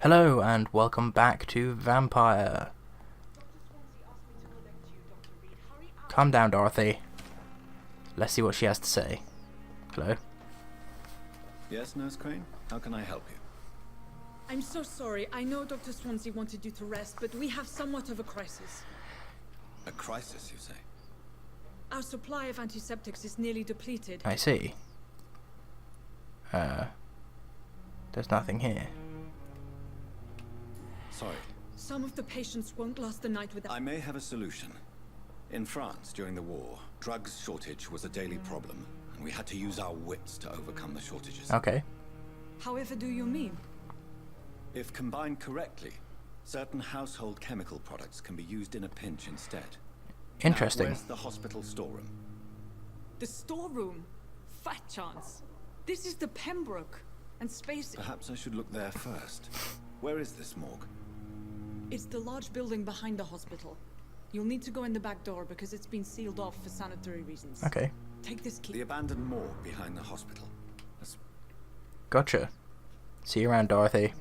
Hello and welcome back to Vampyr. Calm down, Dorothy. Let's see what she has to say. Hello? Yes, Nurse Crane? How can I help you? I'm so sorry. I know Dr. Swansea wanted you to rest, but we have somewhat of a crisis. A crisis, you say? Our supply of antiseptics is nearly depleted. I see. There's nothing here. Sorry. Some of the patients won't last the night without... I may have a solution. In France, during the war, drugs shortage was a daily problem, and we had to use our wits to overcome the shortages. Okay. However do you mean? If combined correctly, certain household chemical products can be used in a pinch instead. Interesting. Now, where's the hospital storeroom? The storeroom? Fat chance. This is the Pembroke, and space... Perhaps I should look there first. Where is this morgue? It's the large building behind the hospital. You'll need to go in the back door because it's been sealed off for sanitary reasons. Okay. Take this key. The abandoned morgue behind the hospital. Gotcha. See you around, Dorothy.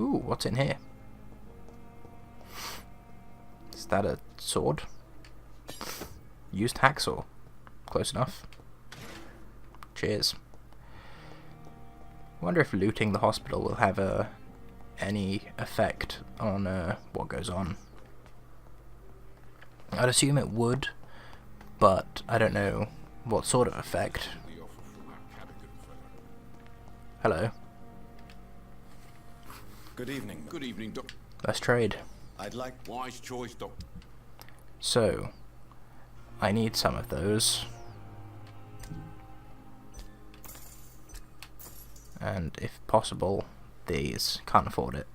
Ooh, what's in here? Is that a sword? Used hacksaw. Close enough. Cheers. Wonder if looting the hospital will have any effect on what goes on. I'd assume it would, but I don't know what sort of effect. Hello. Good evening. Good evening, Doc. Let's trade. I'd like... Wise choice, Doc. So, I need some of those. And if possible, these. Can't afford it.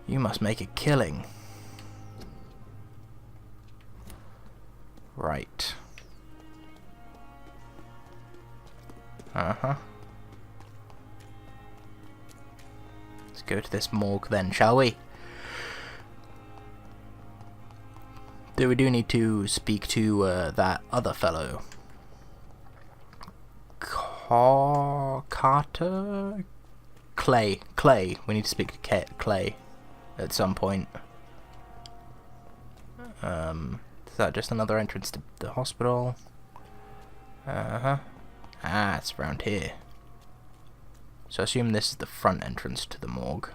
You must make a killing. Right. Uh-huh. Let's go to this morgue then, shall we? Though we do need to speak to that other fellow. Carter? Clay. We need to speak to Clay at some point. Is that just another entrance to the hospital? Uh-huh. Ah, it's around here. So I assume this is the front entrance to the morgue.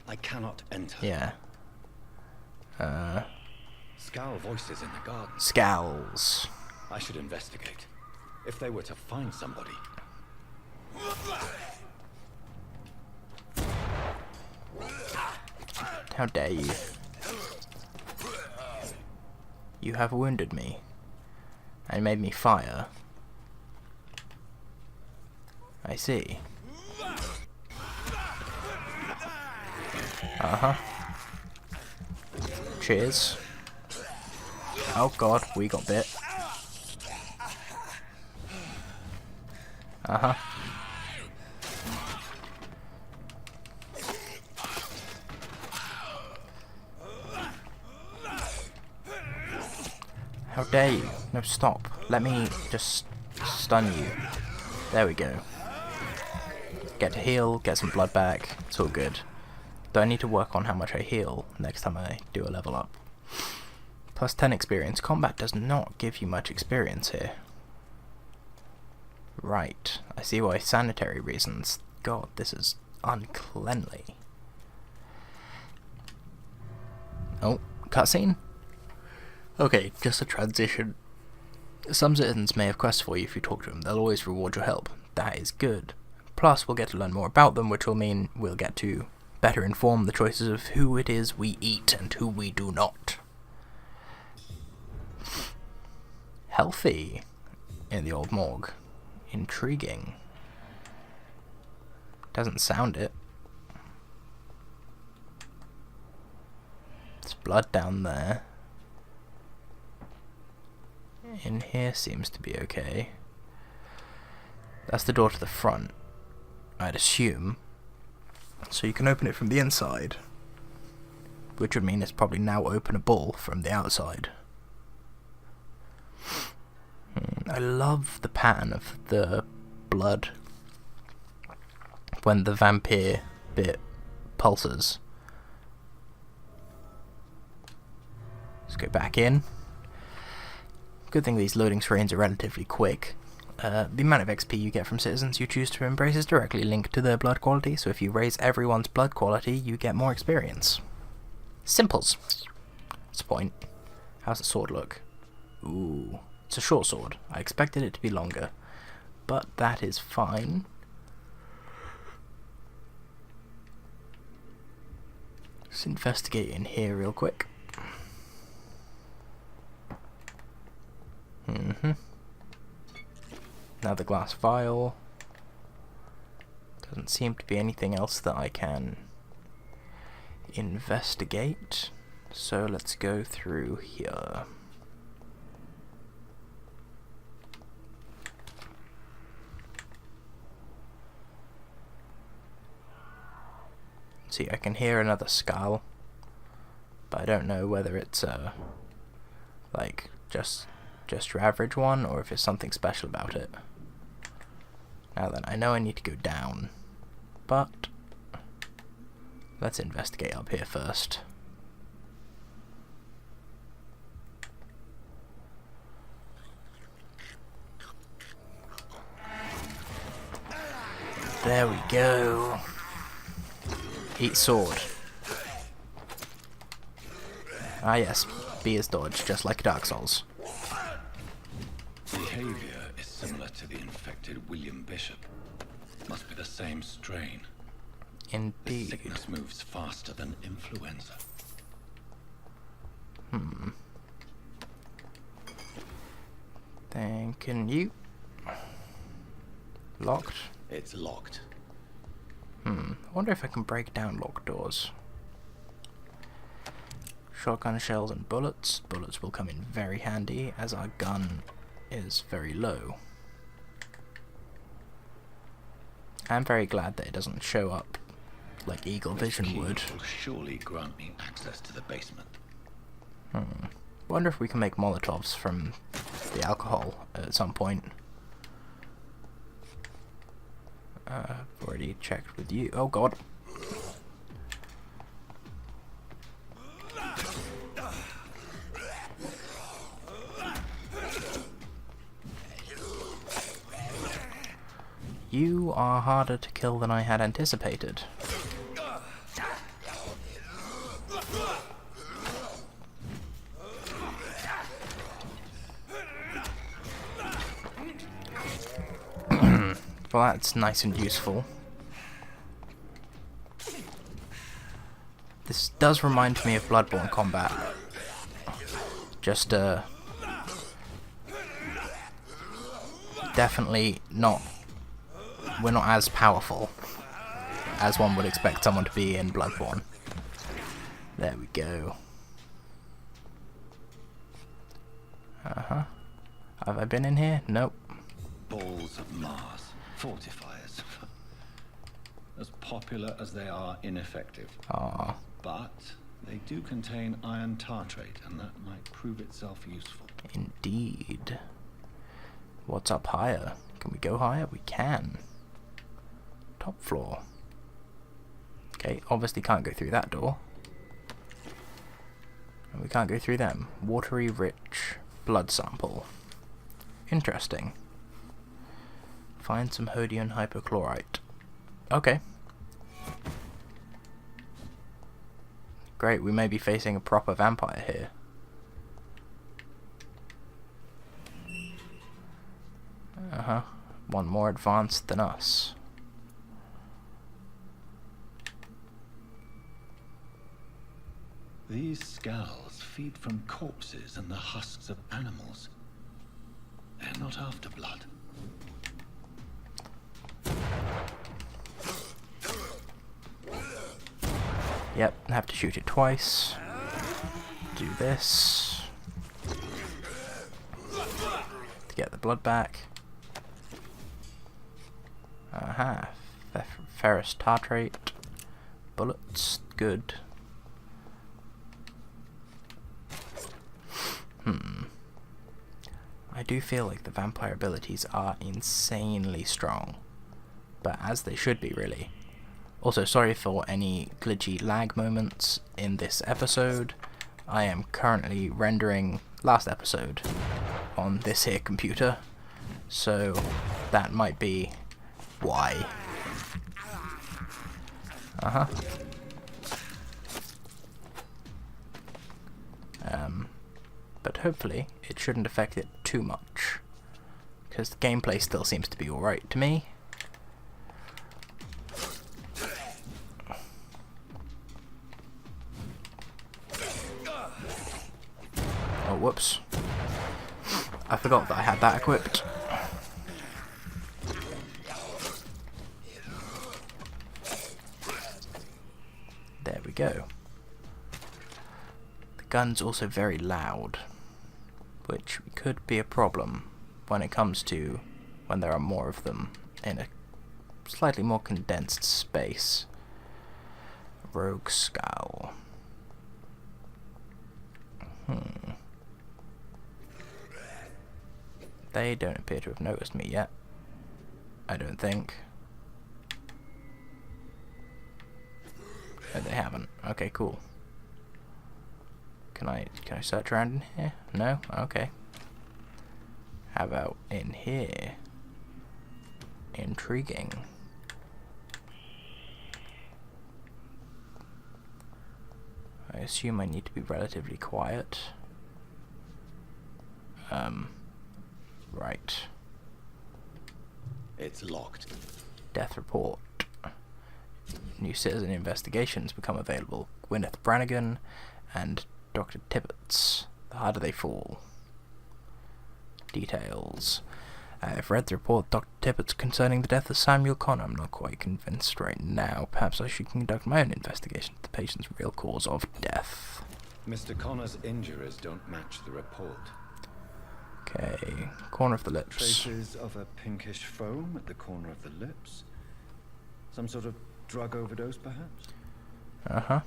I cannot enter. Yeah. Scowl voices in the garden. Scowls. I should investigate. If they were to find somebody. How dare you? You have wounded me. And made me fire. I see. Uh-huh. Cheers. Oh god, we got bit. Uh-huh. How dare you? No, stop. Let me just stun you. There we go. Get to heal, get some blood back. It's all good. Do I need to work on how much I heal next time I do a level up? Plus 10 experience. Combat does not give you much experience here. Right. I see why. Sanitary reasons. God, this is uncleanly. Oh, cutscene? Okay, just a transition. Some citizens may have quests for you if you talk to them. They'll always reward your help. That is good. Plus, we'll get to learn more about them, which will mean we'll get to better inform the choices of who it is we eat and who we do not. Healthy in the old morgue. Intriguing. Doesn't sound it. There's blood down there. In here seems to be okay. That's the door to the front, I'd assume. So you can open it from the inside, which would mean it's probably now openable from the outside. I love the pattern of the blood when the vampire bit pulses. Let's go back in. Good thing these loading screens are relatively quick. The amount of XP you get from citizens you choose to embrace is directly linked to their blood quality, so if you raise everyone's blood quality, you get more experience. Simples. What's the point? How's the sword look? Ooh, it's a short sword. I expected it to be longer, but that is fine. Let's investigate in here real quick. Another glass vial. Doesn't seem to be anything else that I can investigate, so let's go through here. See, I can hear another skull, but I don't know whether it's like just your average one, or if it's something special about it. Now then, I know I need to go down, but let's investigate up here first. There we go. Eat sword. Ah yes, B is dodge, just like Dark Souls. Behavior is similar to the infected William Bishop. Must be the same strain. The Indeed. sickness moves faster than influenza. Thanking you. Locked. It's locked. I wonder if I can break down locked doors. Shotgun shells and bullets. Bullets will come in very handy, as our gun is very low. I'm very glad that it doesn't show up like Eagle Vision would. Will surely grant me access to the basement. Wonder if we can make Molotovs from the alcohol at some point. I've already checked with you. Oh god. You are harder to kill than I had anticipated. Well, that's nice and useful. This does remind me of Bloodborne combat. Just, definitely not... We're not as powerful as one would expect someone to be in Bloodborne. There we go. Have I been in here? Nope. Balls of Mars. Fortifiers. As popular as they are ineffective. Ah. But they do contain iron tartrate, and that might prove itself useful. Indeed. What's up higher? Can we go higher? We can. Top floor. Okay, obviously can't go through that door. And we can't go through them. Watery rich blood sample. Interesting. Find some Hodian hypochlorite. Okay. Great, we may be facing a proper vampire here. One more advanced than us. These skulls feed from corpses and the husks of animals. They're not after blood. Yep, have to shoot it twice. Do this. To get the blood back. Ferrous tartrate. Bullets, good. I do feel like the vampire abilities are insanely strong. but as they should be, really. Also, sorry for any glitchy lag moments in this episode. I am currently rendering last episode on this here computer, so that might be why. But hopefully it shouldn't affect it too much, because the gameplay still seems to be alright to me. Oh, whoops. I forgot that I had that equipped. There we go. The gun's also very loud, which could be a problem when it comes to when there are more of them in a slightly more condensed space. Rogue Scowl. They don't appear to have noticed me yet. I don't think. No, they haven't. Okay, cool. Can I search around in here? No? Okay. How about in here? Intriguing. I assume I need to be relatively quiet. Right. It's locked. Death report. New citizen investigations become available. Gwyneth Brannigan and Dr. Tibbets. The harder they fall. Details. I have read the report of Dr. Tibbets concerning the death of Samuel Connor. I'm not quite convinced right now. Perhaps I should conduct my own investigation into the patient's real cause of death. Mr. Connor's injuries don't match the report. Okay, corner of the lips. Traces of a pinkish foam at the corner of the lips. Some sort of drug overdose, perhaps?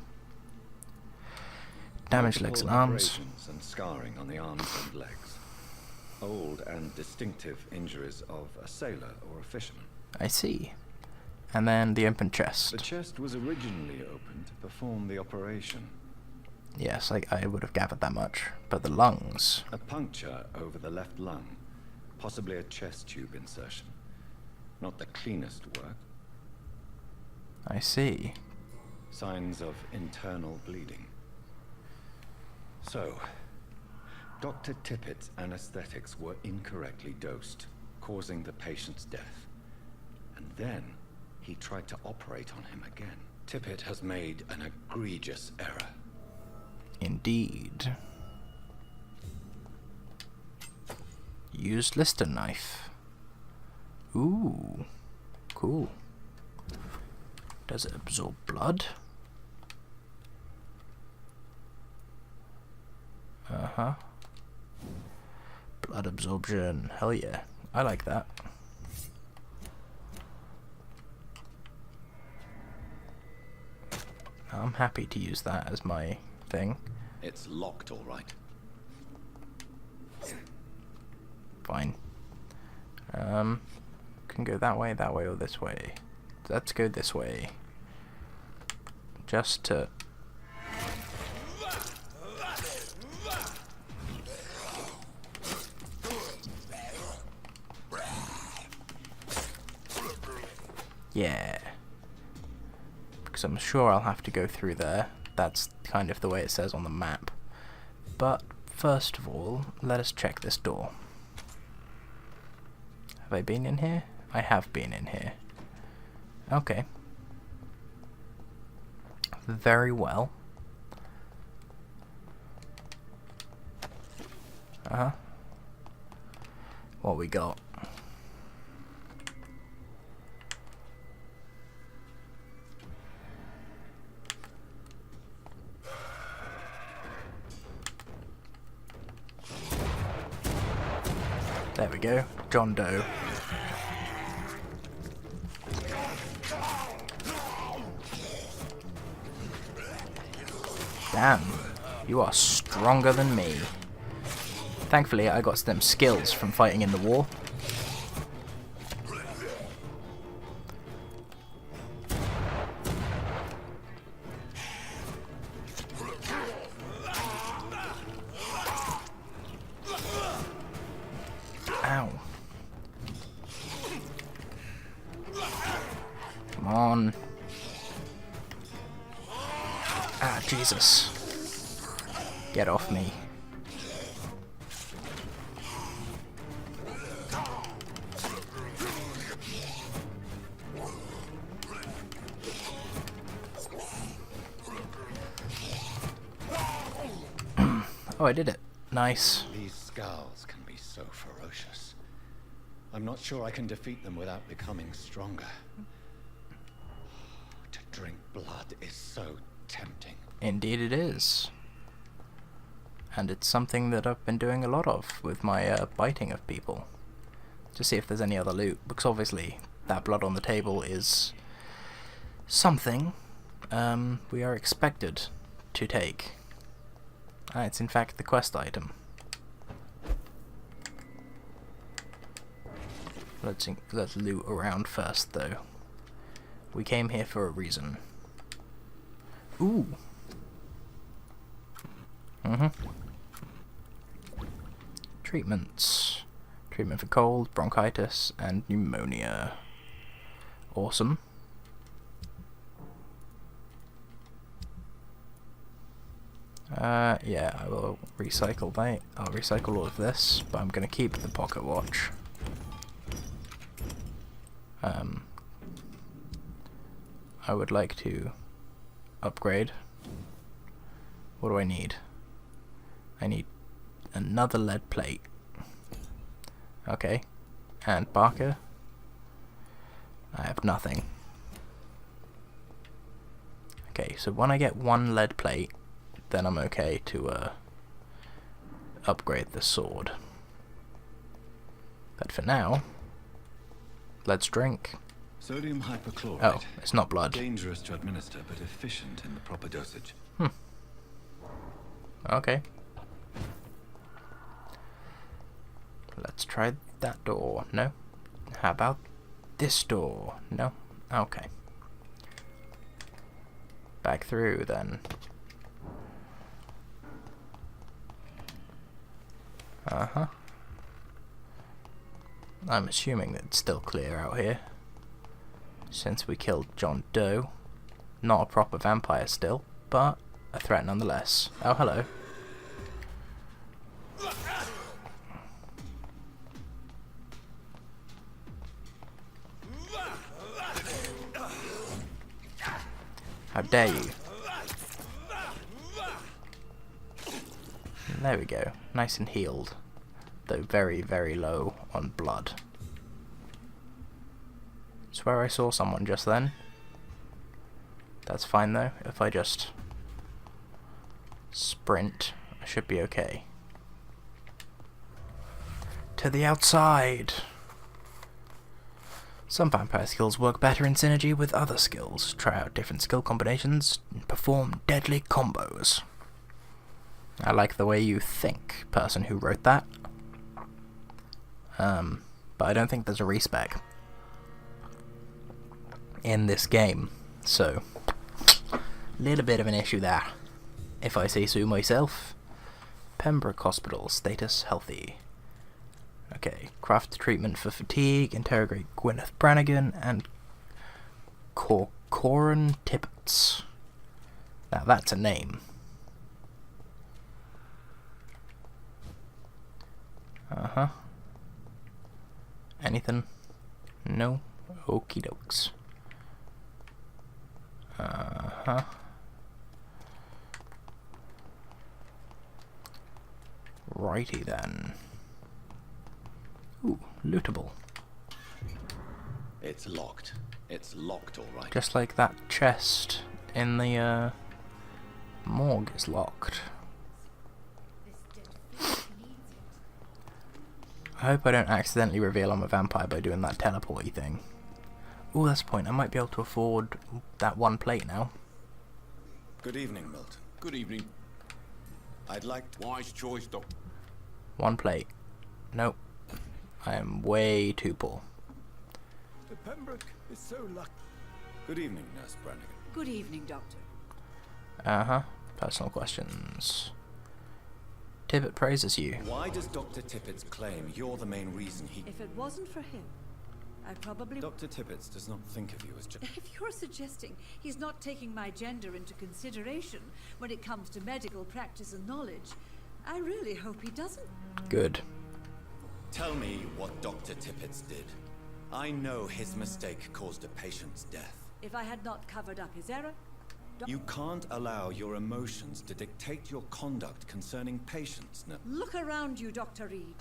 Damaged legs and arms. Abrasions and scarring on the arms and legs. Old and distinctive injuries of a sailor or a fisherman. I see. And then the open chest. The chest was originally opened to perform the operation. Yes, I would have gathered that much. But the lungs. A puncture over the left lung. Possibly a chest tube insertion. Not the cleanest work. I see. Signs of internal bleeding. So, Dr. Tippett's anesthetics were incorrectly dosed, causing the patient's death. And then he tried to operate on him again. Tippett has made an egregious error. Indeed. Used Lister knife. Ooh. Cool. Does it absorb blood? Blood absorption. Hell yeah. I like that. I'm happy to use that as my thing. It's locked, all right. Fine. Can go that way, or this way. Let's go this way. Just to... Yeah. Because I'm sure I'll have to go through there. That's kind of the way it says on the map. But first of all, let us check this door. Have I been in here? I have been in here. Okay. Very well. What we got? There we go. John Doe. Damn. You are stronger than me. Thankfully, I got some skills from fighting in the war. Come on. Ah, Jesus. Get off me. Oh, I did it. Nice. These scowls can be so ferocious. I'm not sure I can defeat them without becoming stronger. To drink blood is so tempting. Indeed it is. And it's something that I've been doing a lot of with my biting of people. To see if there's any other loot, because obviously that blood on the table is something we are expected to take. It's in fact the quest item. Let's loot around first though. We came here for a reason. Ooh. Treatments. Treatment for cold, bronchitis, and pneumonia. Awesome. Yeah, I will recycle that. I'll recycle all of this, but I'm gonna keep the pocket watch. I would like to upgrade. What do I need? I need another lead plate. Okay. And Barker? I have nothing. Okay, so when I get one lead plate, then I'm okay to upgrade the sword. But for now, let's drink. Sodium hypochlorite. Oh, it's not blood. Dangerous to administer, but efficient in the proper dosage. Okay. Let's try that door. No? How about this door? No? Okay. Back through then. I'm assuming that it's still clear out here, since we killed John Doe. Not a proper vampire still, but a threat nonetheless. Oh, hello. How dare you? There we go. Nice and healed. Though very, very low on blood. Swear I saw someone just then. That's fine though. If I just sprint, I should be okay. To the outside! Some vampire skills work better in synergy with other skills. Try out different skill combinations and perform deadly combos. I like the way you think, person who wrote that. But I don't think there's a respec in this game, so little bit of an issue there, if I say so myself. Pembroke Hospital, status healthy. Okay, craft treatment for fatigue, interrogate Gwyneth Brannigan and Corcoran Tippets. Now that's a name. Anything? No? Okie dokes. Righty then. Ooh, lootable. It's locked. It's locked, all right. Just like that chest in the morgue is locked. I hope I don't accidentally reveal I'm a vampire by doing that teleporty thing. Ooh, that's the point. I might be able to afford that one plate now. Good evening, Milton. Good evening. I'd like to... Wise choice, Doc. One plate. Nope. I am way too poor. The Pembroke is so lucky. Good evening, Nurse Brannigan. Good evening, Doctor. Personal questions. Tippett praises you. Why does Dr. Tippett claim you're the main reason he... If it wasn't for him, I probably... Dr. Tippett does not think of you as If you're suggesting he's not taking my gender into consideration when it comes to medical practice and knowledge, I really hope he doesn't. Good. Tell me what Dr. Tippett did. I know his mistake caused a patient's death. If I had not covered up his error... You can't allow your emotions to dictate your conduct concerning patients. No. Look around you, Dr. Reed.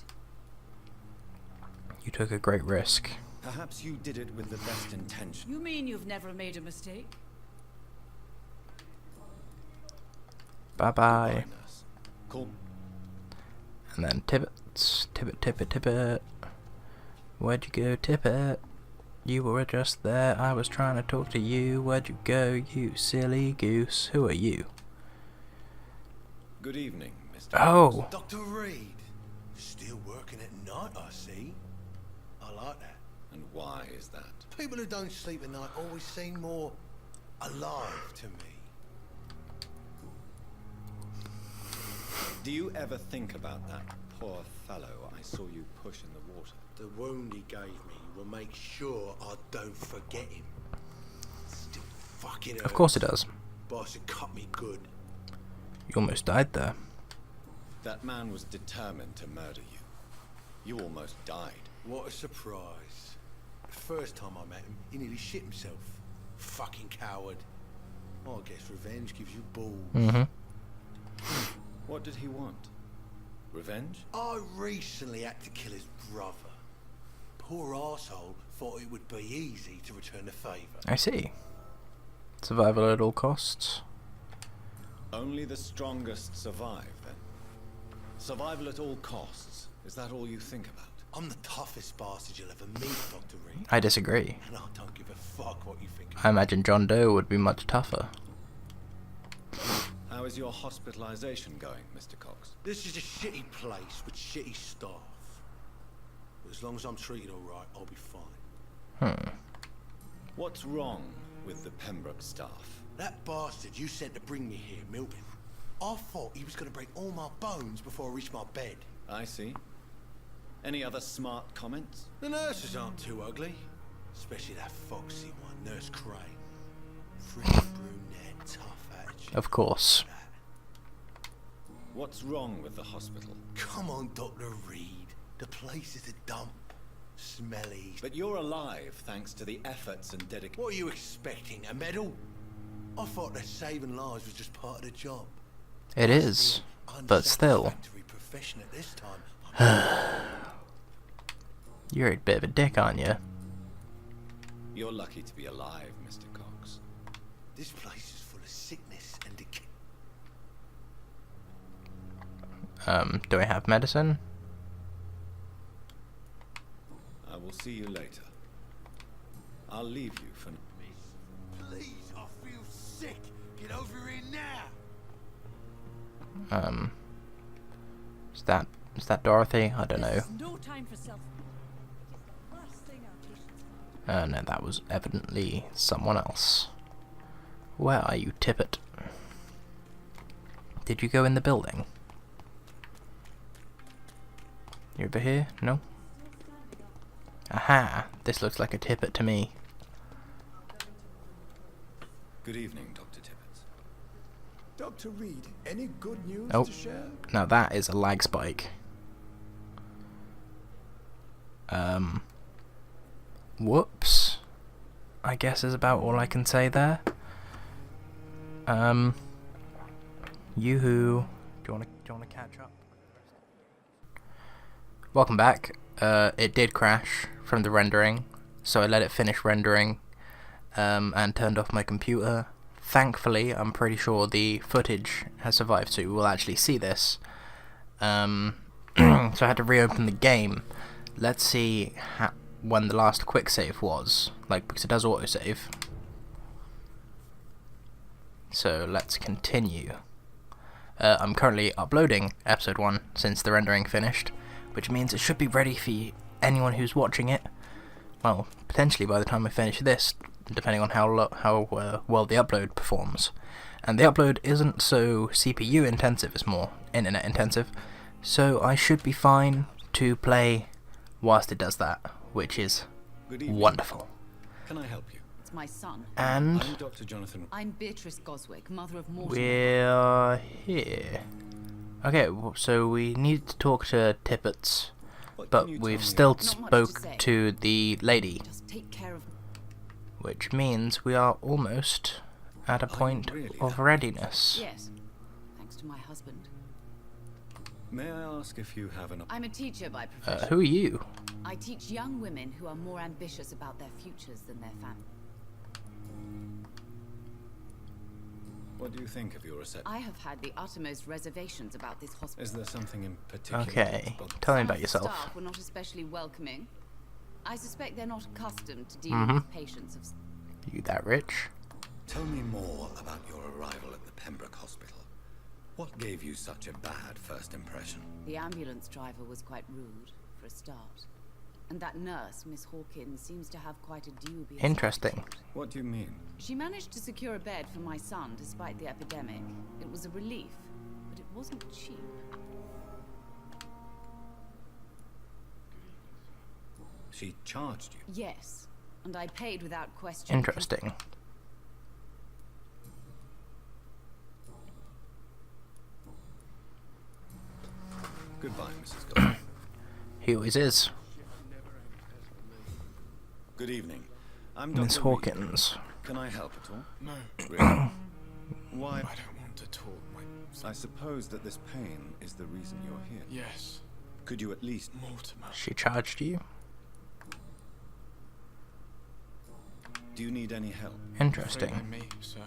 You took a great risk. Perhaps you did it with the best intention. You mean you've never made a mistake? Bye-bye. Nurse. Cool. And then Tippett. Where'd you go, Tippett? You were just there, I was trying to talk to you. Where'd you go, you silly goose? Who are you? Good evening, Mr. Oh! Dr. Reed. Still working at night, I see. I like that. And why is that? People who don't sleep at night always seem more alive to me. Do you ever think about that poor fellow I saw you push in the water? The wound he gave me will make sure I don't forget him. Still fucking hurts. Of course it does. Boss had cut me good. You almost died there. That man was determined to murder you. You almost died. What a surprise. The first time I met him, he nearly shit himself. Fucking coward. I guess revenge gives you balls. What did he want? Revenge? I recently had to kill his brother. Poor arsehole thought it would be easy to return the favour. I see. Survival at all costs. Only the strongest survive, then. Survival at all costs. Is that all you think about? I'm the toughest bastard you'll ever meet, Dr. Reed. I disagree. And I don't give a fuck what you think of I imagine John Doe would be much tougher. How is your hospitalization going, Mr. Cox? This is a shitty place with shitty staff. But as long as I'm treated alright, I'll be fine. What's wrong with the Pembroke staff? That bastard you sent to bring me here, Milton. I thought he was going to break all my bones before I reached my bed. I see. Any other smart comments? The nurses aren't too ugly. Especially that foxy one, Nurse Crane. Pretty brunette, tough attitude. Of course. What's wrong with the hospital? Come on, Dr. Reed. The place is a dump. Smelly. But you're alive thanks to the efforts and dedication. What are you expecting, a medal? I thought that saving lives was just part of the job. It is, but still. Unsatisfactory profession at this time. You're a bit of a dick, aren't you? You're lucky to be alive, Mr. Cox. This place is full of sickness and decay. Do I have medicine? I will see you later. I'll leave you for now. Please, I feel sick. Get over here now. Is that Dorothy? I don't know. There's no time for self. It is the last thing our patients No, that was evidently someone else. Where are you, Tippett? Did you go in the building? You over here? No? Aha! This looks like a Tippett to me. Good evening, Dr. Tippett. Dr. Reed, any good news Oh. to share? Now that is a lag spike. Whoops. I guess is about all I can say there. Yoo-hoo. Do you wanna catch up? Welcome back. It did crash from the rendering, so I let it finish rendering, and turned off my computer. Thankfully, I'm pretty sure the footage has survived, so we'll actually see this. So I had to reopen the game. Let's see when the last quick save was, because it does autosave. So let's continue. I'm currently uploading episode 1 since the rendering finished, which means it should be ready for anyone who's watching it. Well, potentially by the time I finish this, depending on how well the upload performs. And the upload isn't so CPU intensive, it's more internet intensive, so I should be fine to play whilst it does that, which is Good evening. Wonderful. Can I help you? It's my son. And I'm Dr. Jonathan. I'm Beatrice Goswick, mother of Mortimer. we're here. Okay, so we need to talk to Tippets, What but can you we've tell me still about- Not much to spoke say. to the lady, Just take care of. which means we are almost at a Are you point really of that readiness. Yes, thanks to my husband. May I ask if you have an... I'm a teacher by profession. Who are you? I teach young women who are more ambitious about their futures than their family. What do you think of your reception? I have had the uttermost reservations about this hospital. Is there something in particular? Okay, that's tell me Some about of the yourself. Staff were not especially welcoming. I suspect they're not accustomed to dealing with patients of. You that rich? Tell me more about your arrival at the Pembroke Hospital. What gave you such a bad first impression? The ambulance driver was quite rude, for a start. And that nurse, Miss Hawkins, seems to have quite a dubious Interesting. attitude. What do you mean? She managed to secure a bed for my son despite the epidemic. It was a relief, but it wasn't cheap. She charged you? Yes, and I paid without question. Interesting. Goodbye, Mrs. Gold. He always is. Good evening. I'm Miss Dr. Reed. Hawkins. Can I help at all? No, Really? Why? I don't want to talk. I suppose that this pain is the reason you're here. Yes, Could you at least... Mortimer. She charged you? Do you need any help? Interesting. Afraid I'm me, sir.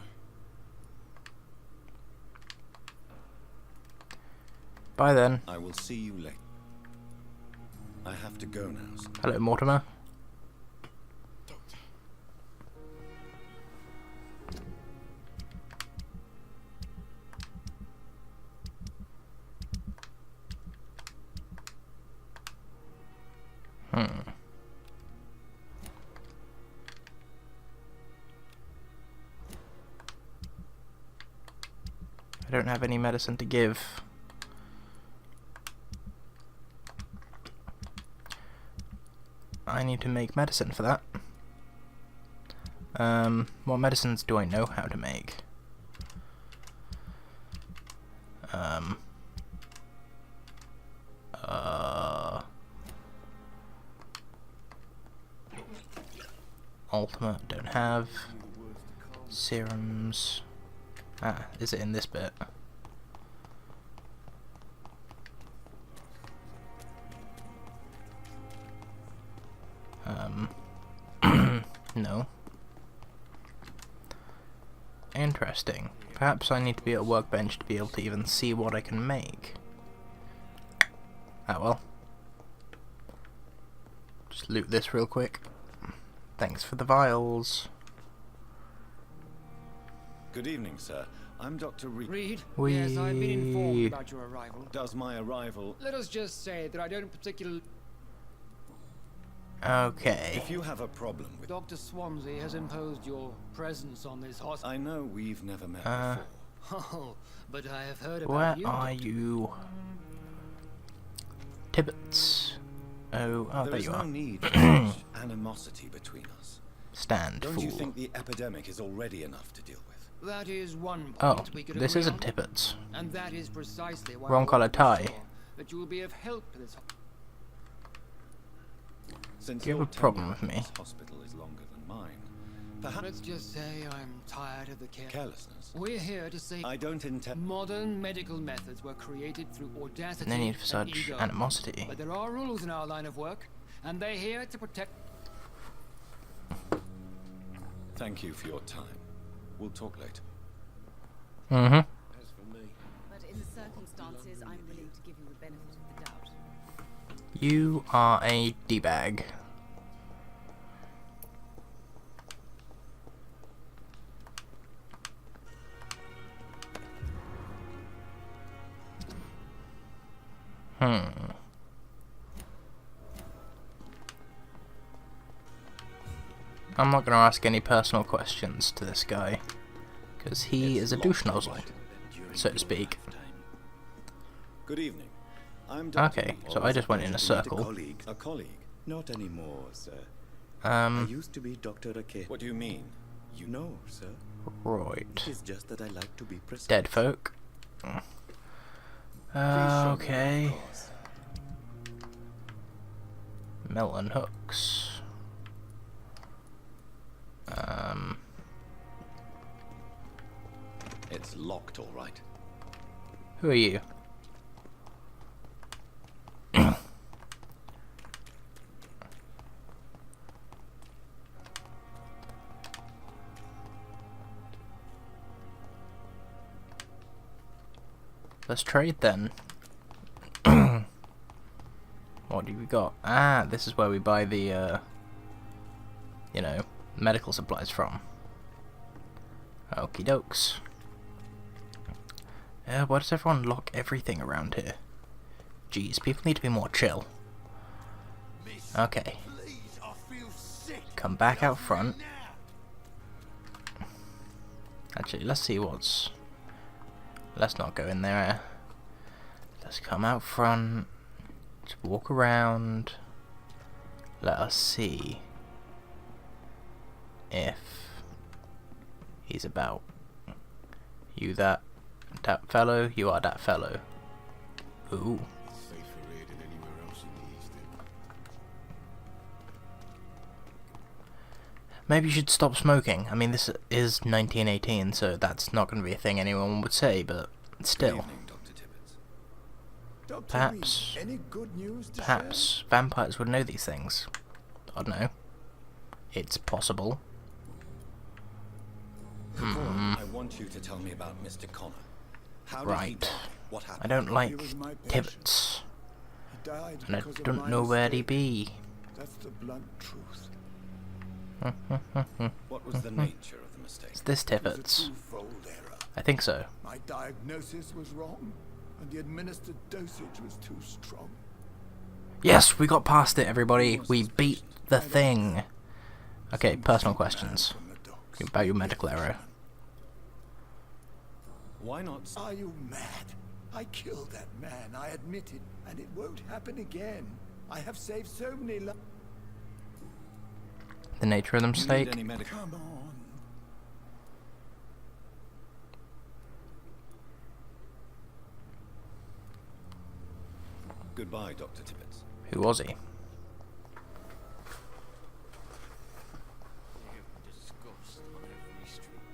Bye then. I will see you later. I have to go now, sir. Hello, Mortimer. Doctor. I don't have any medicine to give. I need to make medicine for that. What medicines do I know how to make? Ultimate, don't have. Serums. Ah, is it in this bit? No. Interesting. Perhaps I need to be at a workbench to be able to even see what I can make. Ah well. Just loot this real quick. Thanks for the vials. Good evening, sir. I'm Dr. Reed. Reed? We- Yes, I've been informed about your arrival. Does my arrival... Let us just say that I don't particularly... Okay. If you have a problem with... Dr. Swansea has imposed your presence on this hospital. I know we've never met before. Oh, but I have heard Where about you. are Doctor. you? Tibbets. Oh, There there is you no are. need for such animosity between us. Stand, Don't fool. you think the epidemic is already enough to deal with? That is one point Oh, we could this agree isn't on, Tippets. and that is precisely why Wrong I want colour to be tie. sure that you will be of help to this. Since Do you have your a problem tenure with me? at this hospital is longer than mine, perhaps Let's just say I'm tired of the care. carelessness. We're here to say I don't intend... modern medical methods were created through audacity No need for and such ego. animosity. But there are rules in our line of work, and they're here to protect. Thank you for your time. We'll talk later. Mm-hmm. As for me, But in the circumstances, I'm willing to give you the benefit of the doubt. You are a D-bag. I'm not going to ask any personal questions to this guy, because he is a douche nozzle, so to speak. Good evening. I'm Dr. Okay, Reed. so I just went in a circle. A colleague? Not anymore, sir. I used to be Dr. Ake. What do you mean? You know, sir. Right. It is just that I like to be precise. Dead folk. Okay. Melon hooks. It's locked, all right. Who are you? Let's trade then. What do we got? Ah, this is where we buy the, you know, medical supplies from. Okie dokes. Why does everyone lock everything around here? Jeez, people need to be more chill. Okay. Come back out front. Actually, let's see what's... Let's not go in there. Let's come out front. Just walk around. Let us see if he's about. You that fellow? You are that fellow. Ooh. Safer here than anywhere else in the East End. Maybe you should stop smoking. I mean, this is 1918, so that's not going to be a thing anyone would say, but still. Good evening, Dr. Tibbets. Dr. Perhaps, Reed, any good news to perhaps vampires would know these things. I don't know. It's possible. I want you to tell me about Mr. Connor. How did he Right. die? What I happened? don't like was my patient. Tibbets. He died And I because of don't my know where he mistake. be. That's the blunt truth. What was the nature of the mistake? Is this It was a Tibbets? twofold error. I think so. My diagnosis was wrong, and the administered dosage was too strong. Yes, we got past it, everybody. was We his beat patient? the thing. Okay, Some personal cheap man questions. from the docks. About your medical error. Why not? Are you mad? I killed that man, I admit it, and it won't happen again. I have saved so many lives. The nature of the Do you need mistake. any medical? Come on. Goodbye, Dr. Tibbets. Who was he? Disgust on every street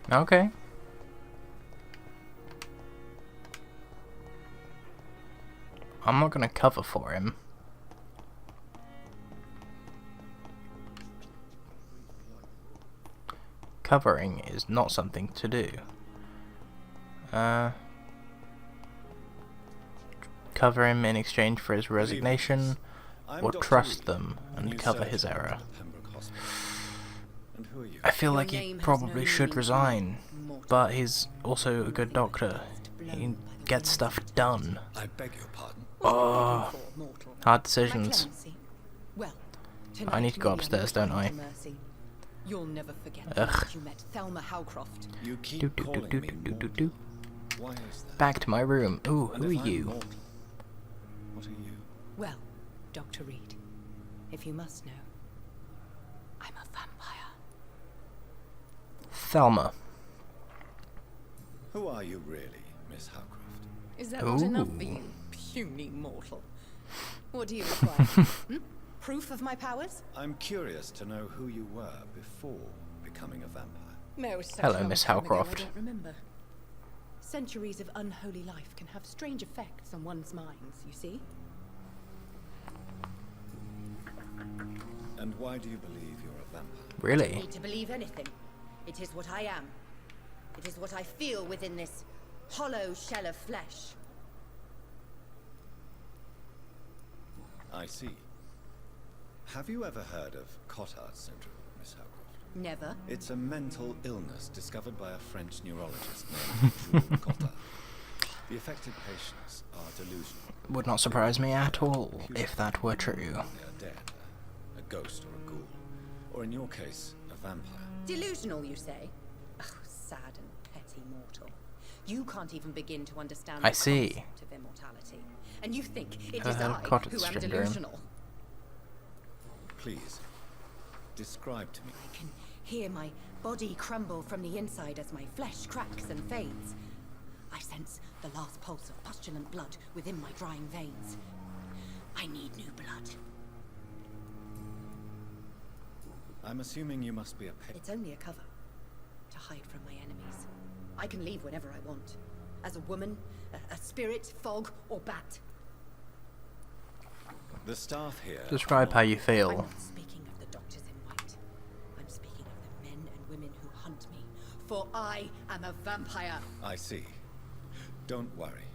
corner. Okay. I'm not gonna cover for him. Covering is not something to do. Cover him in exchange for his resignation, I'm or Dr. trust Reed, them the and new cover his surgeon error. at Pembroke Hospital. And who are you? I feel Your like he name has probably no should meaning to resign, me, mortal. but he's also a good doctor. He gets stuff done. I beg your pardon. Oh, hard decisions. Well, I need to go upstairs, don't I? You'll never forget Ugh. the night you met Thelma Howcroft. You Do, keep do, do, calling do, me do, do, mortal. do. Why is that? Back to my room. Ooh, And who are if I'm you? mortal, what are you? Well, Dr. Reed, if you must know, I'm a vampire. Thelma. Who are you really, Miss Howcroft? Is that not enough for Ooh. you, puny mortal? What do you require? Proof of my powers? I'm curious to know who you were before becoming a vampire. No, such Hello, long Miss time ago, I Howcroft. don't remember. Centuries of unholy life can have strange effects on one's minds, you see? And why do you believe you're a vampire? I Really? don't need to believe anything. It is what I am. It is what I feel within this hollow shell of flesh. I see. Have you ever heard of Cotard syndrome, Miss Howcroft? Never. It's a mental illness discovered by a French neurologist named Jules Cotard. The affected patients are delusional. Would not surprise me at all if that were true. They are dead, a ghost or a ghoul, or in your case, a vampire. Delusional, you say? Oh, sad and petty mortal. You can't even begin to understand I the see. concept of immortality. And you think it Ever is heard of I cottage who am syndrome? delusional. Please, describe to me. I can hear my body crumble from the inside as my flesh cracks and fades. I sense the last pulse of pustulant blood within my drying veins. I need new blood. I'm assuming you must be a pet. It's only a cover to hide from my enemies. I can leave whenever I want. As a woman, a spirit, fog, or bat. The staff here. Describe how you I'm feel. not speaking of the doctors in white. I'm speaking of the men and women who hunt me. For I am a vampire. I see. Don't worry.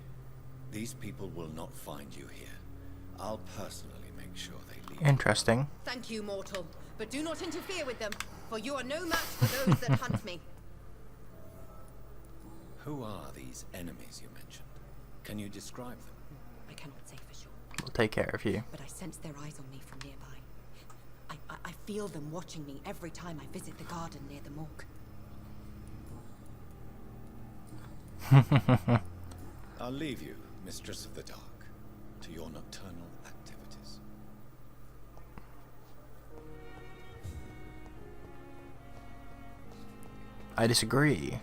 These people will not find you here. I'll personally make sure they leave. Interesting. Thank you, mortal. But do not interfere with them, for you are no match for those that hunt me. Who are these enemies you mentioned? Can you describe them? I cannot say for sure. We'll take care of you. But I sense their eyes on me from nearby. I feel them watching me every time I visit the garden near the morgue. I'll leave you, Mistress of the Dark, to your nocturnal activities. I disagree.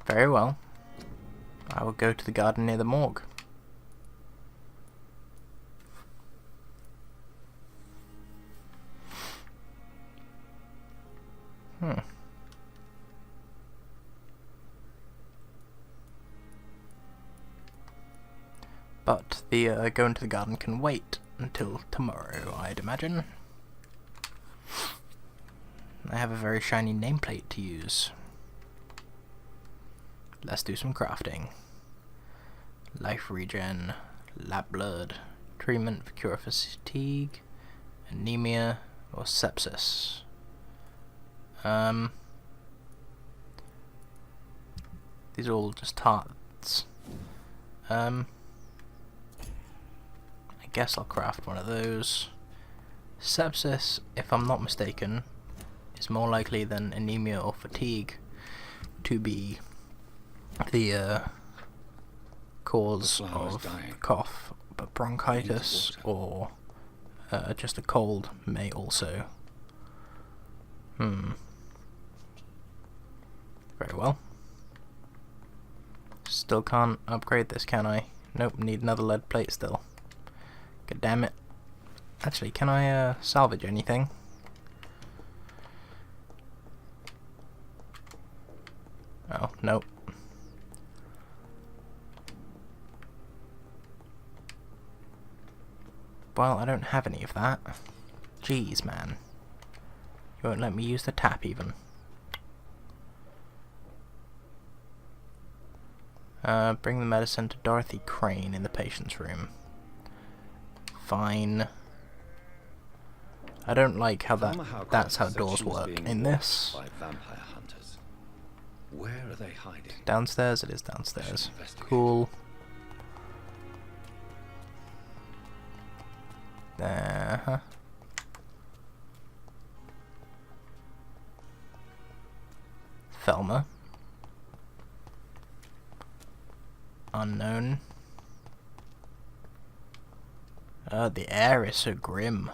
Very well. I will go to the garden near the morgue. But the going to the garden can wait until tomorrow, I'd imagine. I have a very shiny nameplate to use. Let's do some crafting. Life regen, lab blood, treatment for cure for fatigue, anemia, or sepsis. These are all just tarts. I guess I'll craft one of those. Sepsis, if I'm not mistaken, is more likely than anemia or fatigue to be the cause of cough, but bronchitis or just a cold may also. Very well. Still can't upgrade this, can I? Nope, need another lead plate still. God damn it. Actually, can I salvage anything? Oh, nope. Well, I don't have any of that. Jeez, man. You won't let me use the tap even. Bring the medicine to Dorothy Crane in the patient's room. Fine. I don't like how that's how doors work in this. By vampire hunters. Where are they hiding? Downstairs? It is downstairs. Cool. Thelma. Unknown. The air is so grim.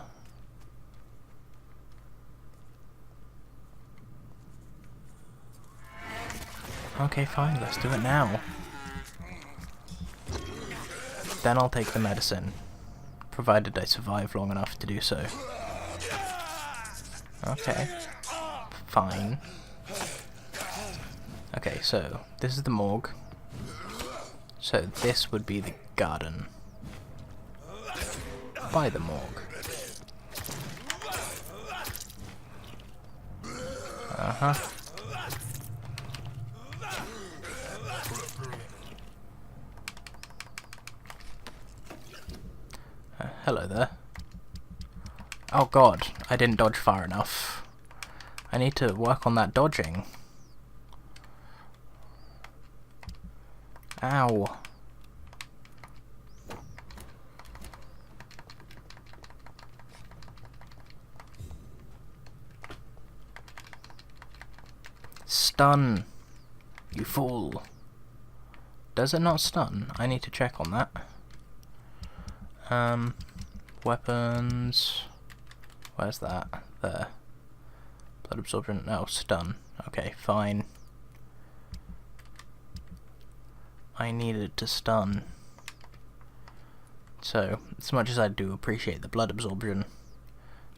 Okay, fine, let's do it now. Then I'll take the medicine, provided I survive long enough to do so. Okay, fine. Okay, so this is the morgue. So this would be the garden. By the morgue. Uh-huh. Hello there. Oh god, I didn't dodge far enough. I need to work on that dodging. Ow. stun. You fool. Does it not stun? I need to check on that. Weapons. Where's that? There. Blood absorption. No, stun. Okay, fine. I needed to stun. So, as much as I do appreciate the blood absorption,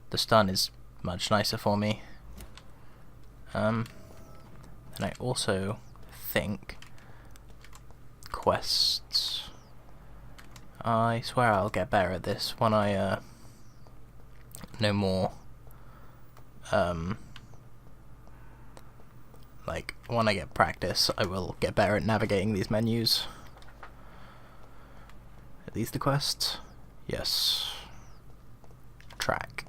the stun is much nicer for me. And I also think quests. I swear I'll get better at this when I know more. Like, when I get practice, I will get better at navigating these menus. Are these the quests? Yes. Track.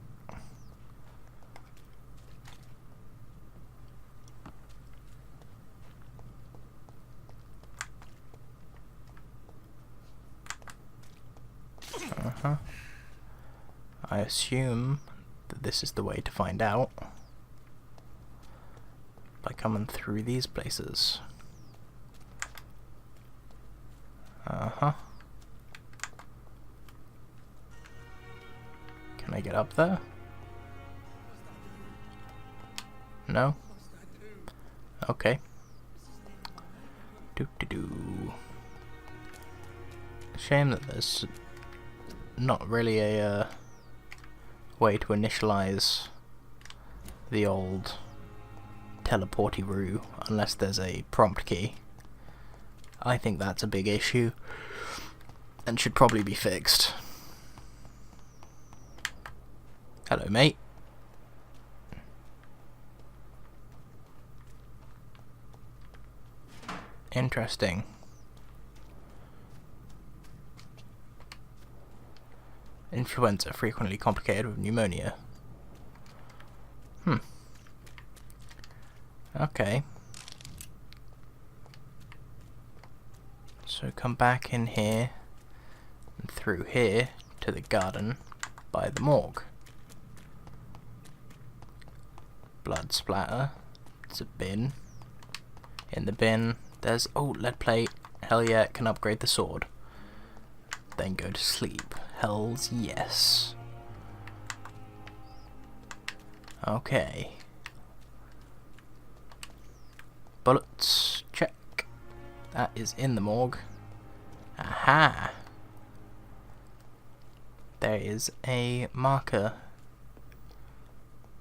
I assume that this is the way to find out by coming through these places. Can I get up there? No? Okay. Doo-doo-doo. Shame that there's not really a way to initialize the old teleporty-roo unless there's a prompt key. I think that's a big issue and should probably be fixed. Hello, mate. Interesting. Influenza frequently complicated with pneumonia. Okay. So come back in here and through here to the garden by the morgue. Blood splatter. It's a bin. In the bin there's, oh, lead plate. Hell yeah, it can upgrade the sword. Then go to sleep. Hells yes. Okay. Bullets, check. That is in the morgue. Aha! There is a marker.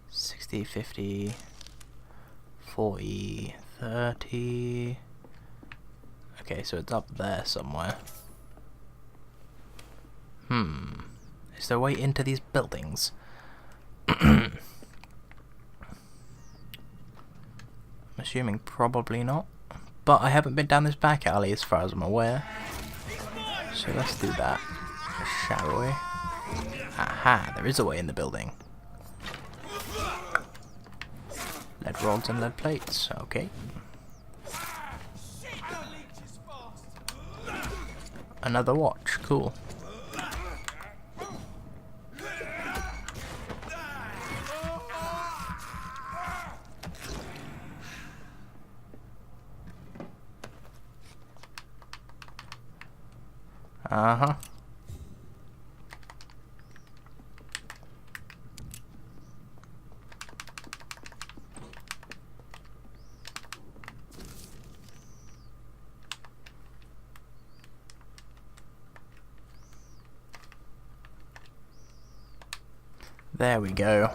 60, 50, 40, 30. Okay, so it's up there somewhere. Is there a way into these buildings? I'm assuming probably not. But I haven't been down this back alley as far as I'm aware. So let's do that, shall we? Aha, there is a way in the building. Lead rods and lead plates, okay. Another watch, cool. There we go.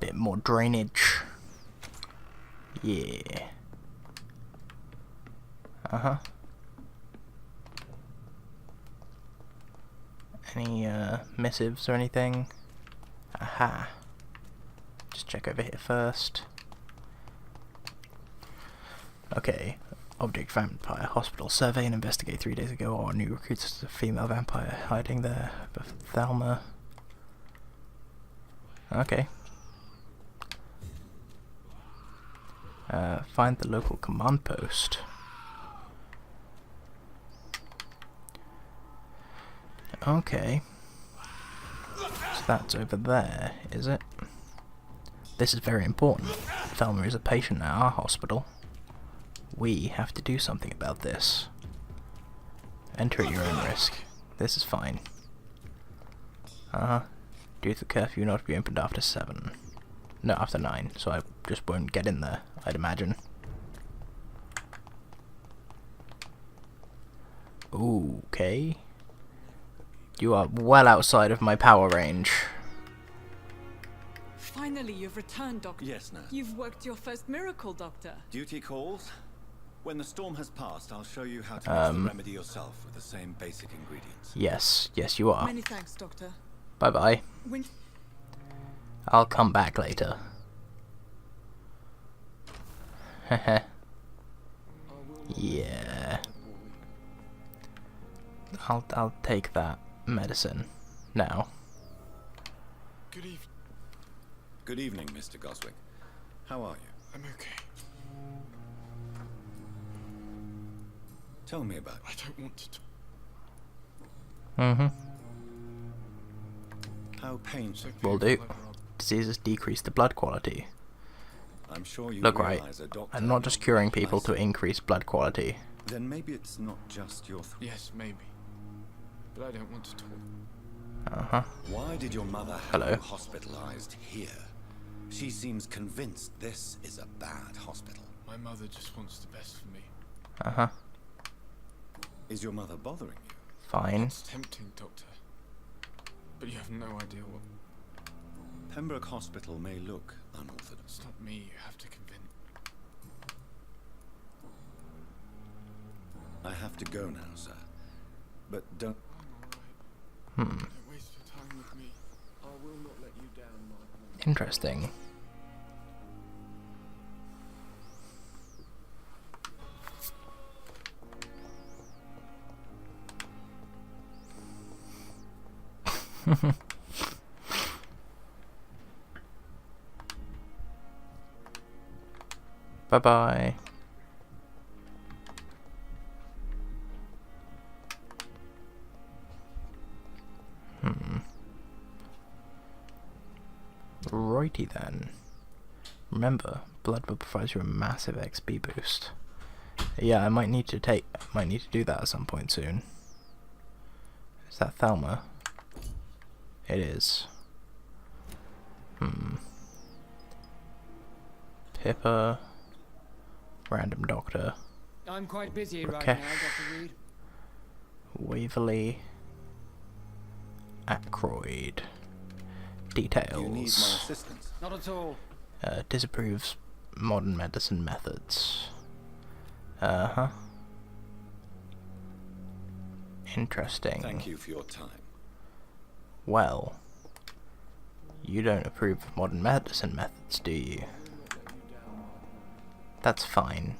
Bit more drainage. Yeah. Any missives or anything? Aha. Just check over here first. Okay. Object vampire hospital survey and investigate 3 days ago. Our new recruits a female vampire hiding there. Thelma. Okay. Find the local command post. Okay. So that's over there, is it? This is very important. Thelma is a patient at our hospital. We have to do something about this. Enter at your own risk. This is fine. Due to the curfew, not to be opened after 7. No, after 9, so I just won't get in there, I'd imagine. Okay. You are well outside of my power range. Finally, you've returned, Doctor. Yes, Nurse. You've worked your first miracle, Doctor. Duty calls. When the storm has passed, I'll show you how to mix the remedy yourself with the same basic ingredients. Yes, yes you are. Many thanks, Doctor. Bye-bye. When... I'll come back later. Heh. Yeah. I'll take that medicine now. Good evening. Good evening, Mr. Goswick. How are you? I'm okay. Tell me about it. I don't want to talk. How painful. Will do. Diseases decrease the blood quality. I'm sure you Look, right, realize a doctor I'm not just curing people to increase blood quality. Then maybe it's not just your... Yes, maybe. But I don't want to talk. Why did your mother have you hospitalized here? She seems convinced this is a bad hospital. My mother just wants the best for me. Is your mother bothering you? Fine. It's tempting, Doctor. But you have no idea what... Pembroke Hospital may look unorthodox. It's not me you have to convince. I have to go now, sir. But don't... I'm alright. Don't waste your time with me. I will not let you down, Mark. Interesting. Bye-bye. Righty then. Remember, blood will provide you a massive XP boost. Yeah, I might need to do that at some point soon. Is that Thelma? It is. Pippa. Random doctor. I'm quite busy right Okay. now, Dr. Reed. Waverly. Ackroyd. Details. Do you need my assistance? Not at all. Disapproves modern medicine methods. Interesting. Thank you for your time. Well, you don't approve of modern medicine methods, do you? That's fine.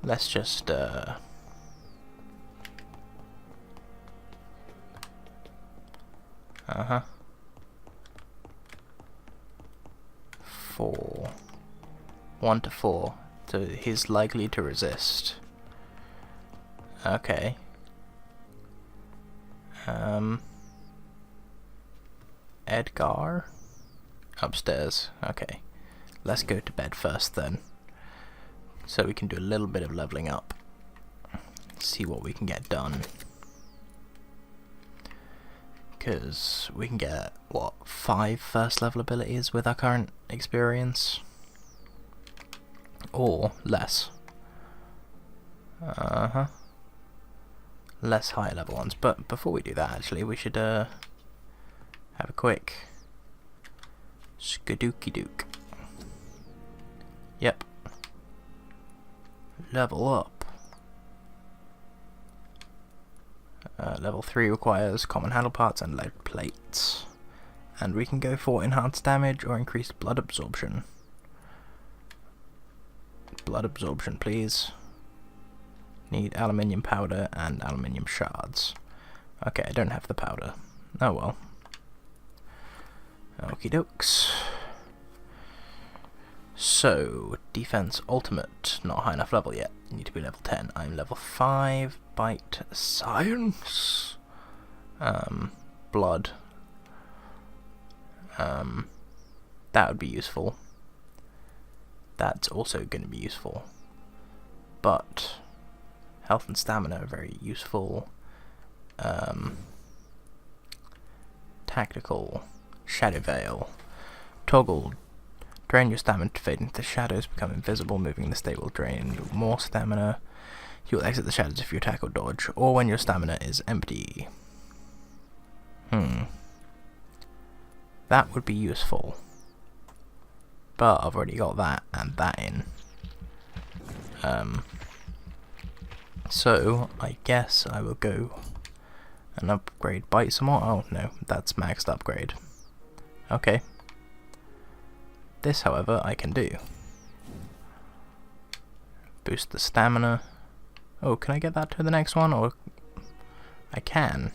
Let's just, 4. 1 to 4. So he's likely to resist. Okay. Edgar? Upstairs. Okay. Let's go to bed first then. So we can do a little bit of leveling up. See what we can get done. Because we can get, what, 5 first level abilities with our current experience? Or less. Less higher level ones. But before we do that, actually, we should have a quick skadooky dook. Yep. Level up. Level 3 requires common handle parts and lead plates. And we can go for enhanced damage or increased blood absorption. Blood absorption, please. Need aluminium powder and aluminium shards. Okay, I don't have the powder. Oh well. Okie dokes. So, defense ultimate, not high enough level yet. Need to be level 10. I'm level 5. Bite science. Blood. That would be useful. That's also going to be useful. But health and stamina are very useful. Tactical. Shadow Veil. Toggle. Drain your stamina to fade into the shadows, become invisible. Moving the state will drain more stamina. You will exit the shadows if you attack or dodge, or when your stamina is empty. That would be useful. But I've already got that and that in. So I guess I will go and upgrade Bite some more. Oh no, that's maxed upgrade. Okay. This, however, I can do. Boost the stamina. Oh, can I get that to the next one? Or I can.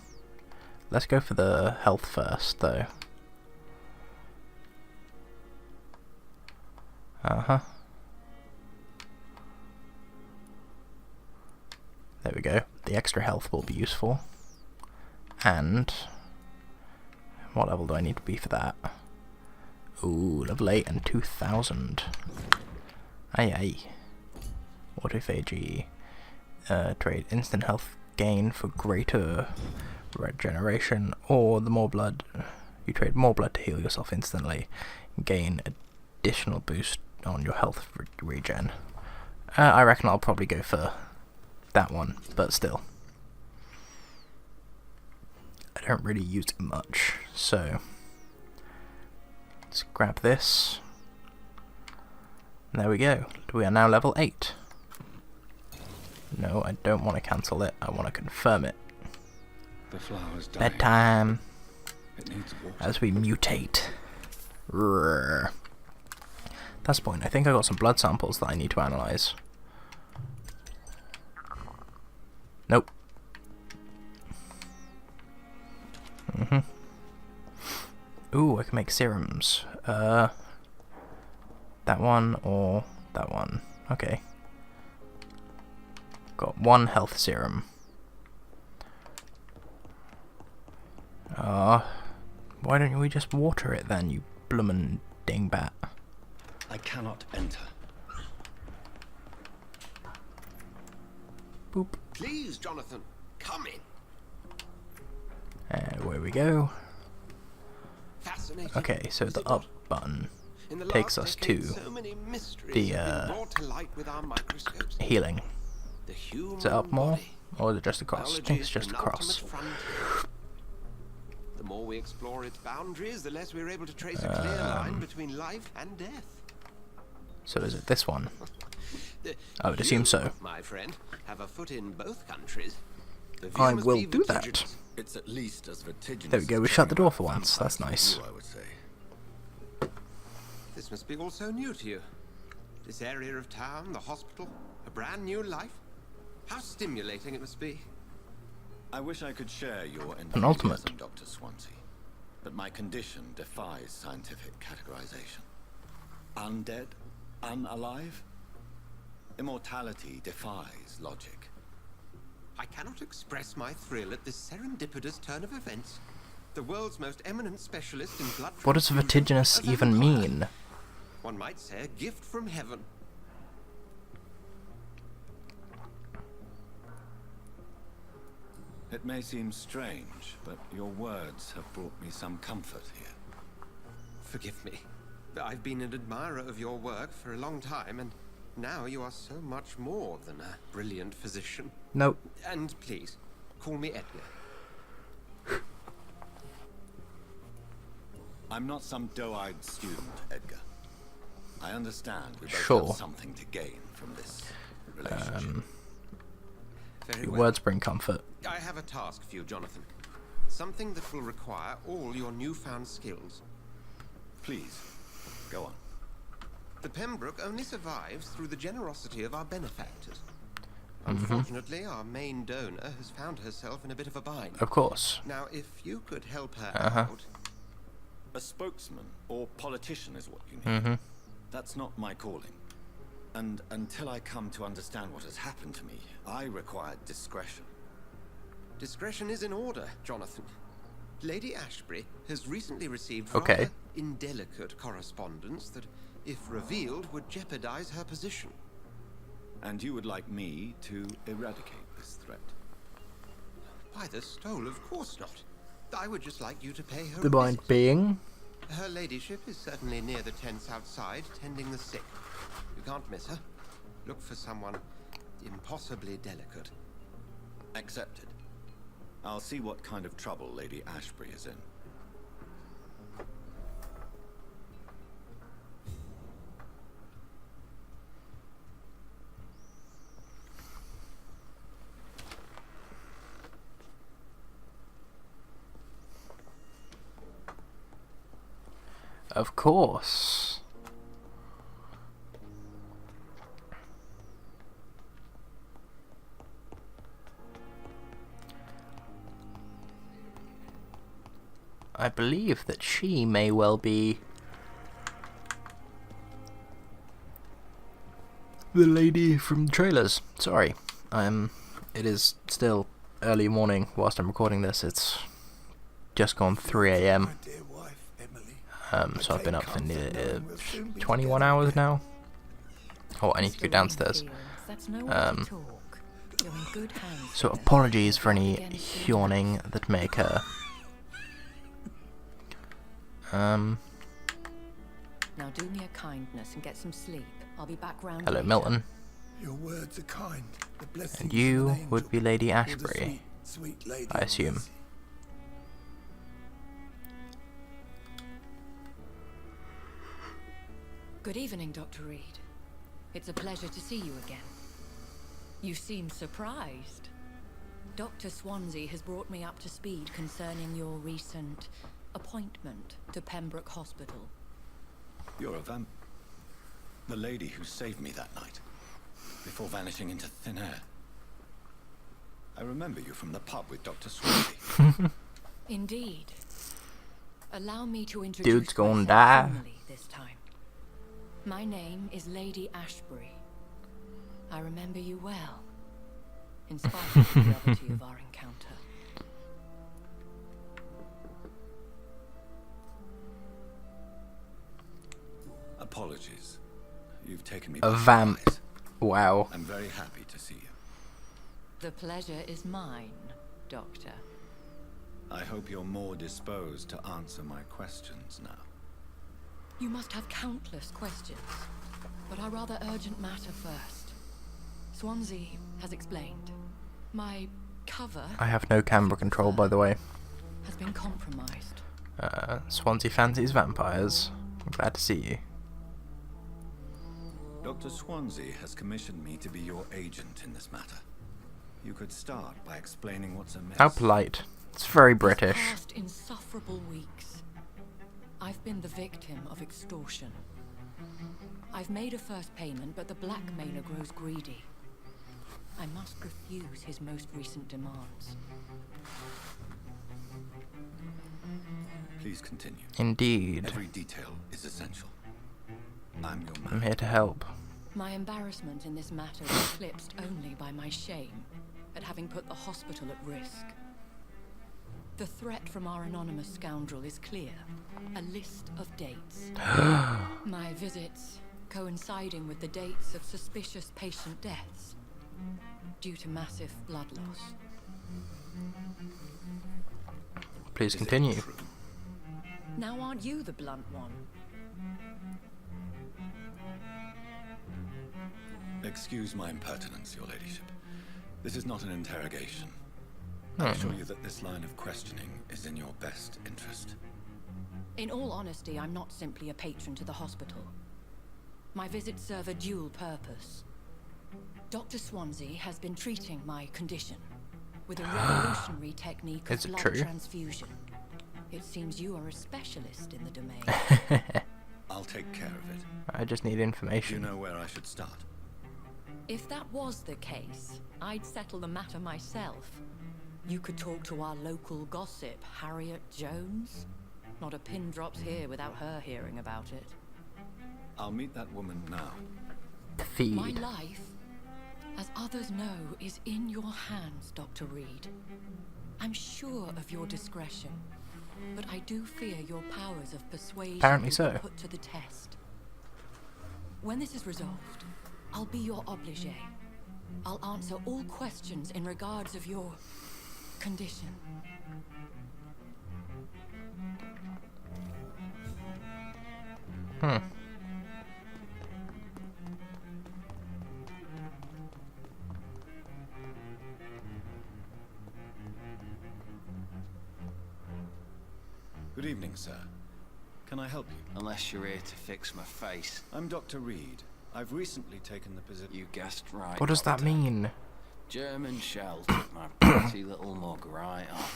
Let's go for the health first, though. There we go. The extra health will be useful. And what level do I need to be for that? Ooh, level 8 and 2000. Aye. Autophagy. Trade instant health gain for greater regeneration, or the more blood. You trade more blood to heal yourself instantly. Gain additional boost on your health regen. I reckon I'll probably go for that one, but still. I don't really use it much, so let's grab this. There we go. We are now level 8. No, I don't want to cancel it. I want to confirm it. The flower's dying. Bedtime. It needs water. As we mutate. Rrr. That's the point. I think I got some blood samples that I need to analyze. Nope. Ooh, I can make serums. That one or that one. Okay. Got one health serum. Why don't we just water it then, you bloomin' dingbat? I cannot enter. Boop. Please, Jonathan, come in. And away we go. Fascinating. Okay, so the up button takes us to the healing. Is it up more? Or is it just across? I think it's just across. The more we explore its boundaries, the less we're able to trace a clear line between life and death. So is it this one? I would assume so. My friend, have a foot in both countries. I will do that. It's at least as vertiginous. There we go, we shut the door for once. That's nice. I would say. This must be all so new to you. This area of town, the hospital, a brand new life. How stimulating it must be. I wish I could share your Penultimate. enthusiasm, Dr. Swansea, but my condition defies scientific categorization. Undead? Unalive? Immortality defies logic. I cannot express my thrill at this serendipitous turn of events. The world's most eminent specialist in blood. What does vertiginous even mean? One might say a gift from heaven. It may seem strange, but your words have brought me some comfort here. Forgive me. I've been an admirer of your work for a long time, and now you are so much more than a brilliant physician. Nope. And please, call me Edgar. I'm not some doe-eyed student, Edgar. I understand we both Sure. have something to gain from this relationship. Very Your well. words bring comfort. I have a task for you, Jonathan. Something that will require all your newfound skills. Please, go on. The Pembroke only survives through the generosity of our benefactors. Unfortunately, our main donor has found herself in a bit of a bind. Of course. Now, if you could help her out... A spokesman or politician is what you need. That's not my calling. And until I come to understand what has happened to me, I require discretion. Discretion is in order, Jonathan. Lady Ashbury has recently received Okay. rather indelicate correspondence that, if revealed, would jeopardize her position. And you would like me to eradicate this threat? By the stole, of course not. I would just like you to pay her The a point visit. being, Her ladyship is certainly near the tents outside, tending the sick. You can't miss her. Look for someone impossibly delicate. Accepted. I'll see what kind of trouble Lady Ashbury is in. of course. I believe that she may well be the lady from the trailers. Sorry, it is still early morning whilst I'm recording this. It's just gone 3 AM. So I've been up for nearly 21 hours now. Oh, I need to go downstairs. So apologies for any yawning that may occur. Now do me a kindness and get some sleep. I'll be back round Hello, later. Milton. Your words are kind. The blessing And of an you angel. would be Lady You're the Ashbury, sweet, sweet lady I of assume. mercy. Good evening, Dr. Reed. It's a pleasure to see you again. You seem surprised. Dr. Swansea has brought me up to speed concerning your recent appointment to Pembroke Hospital. You're a the lady who saved me that night, before vanishing into thin air. I remember you from the pub with Dr. Swansea. Indeed. Allow me to introduce Dude's gonna myself die. formally this time. My name is Lady Ashbury. I remember you well, in spite of the brevity of our encounter. Apologies. You've taken me A by vamp. surprise. Wow. I'm very happy to see you. The pleasure is mine, Doctor. I hope you're more disposed to answer my questions now. You must have countless questions, but our rather urgent matter first. Swansea has explained. My cover I have no camera control, by the way. has been compromised. Swansea fancies vampires. I'm glad to see you. Dr. Swansea has commissioned me to be your agent in this matter. You could start by explaining what's amiss. How polite. It's very British. These past insufferable weeks, I've been the victim of extortion. I've made a first payment, but the blackmailer grows greedy. I must refuse his most recent demands. Please continue. Indeed. Every detail is essential. I'm your man. I'm here to help. My embarrassment in this matter is eclipsed only by my shame at having put the hospital at risk. The threat from our anonymous scoundrel is clear. A list of dates. My visits coinciding with the dates of suspicious patient deaths due to massive blood loss. Please continue. Now aren't you the blunt one? Excuse my impertinence, your ladyship. This is not an interrogation. I assure you that this line of questioning is in your best interest. In all honesty, I'm not simply a patron to the hospital. My visits serve a dual purpose. Dr. Swansea has been treating my condition with a revolutionary technique of Is it blood true? transfusion. It seems you are a specialist in the domain. I'll take care of it. I just need Do you information. know where I should start? If that was the case, I'd settle the matter myself. You could talk to our local gossip, Harriet Jones. Not a pin drops here without her hearing about it. I'll meet that woman now. The My feed. life, as others know, is in your hands, Dr. Reed. I'm sure of your discretion. but I do fear your powers of persuasion Apparently will so. be put to the test. When this is resolved, I'll be your obligé. I'll answer all questions in regards of your condition. Good evening, sir. Can I help you? Unless you're here to fix my face. I'm Dr. Reed. I've recently taken the position. You guessed right. What does that Doctor. mean? German shell took my pretty little mug right off.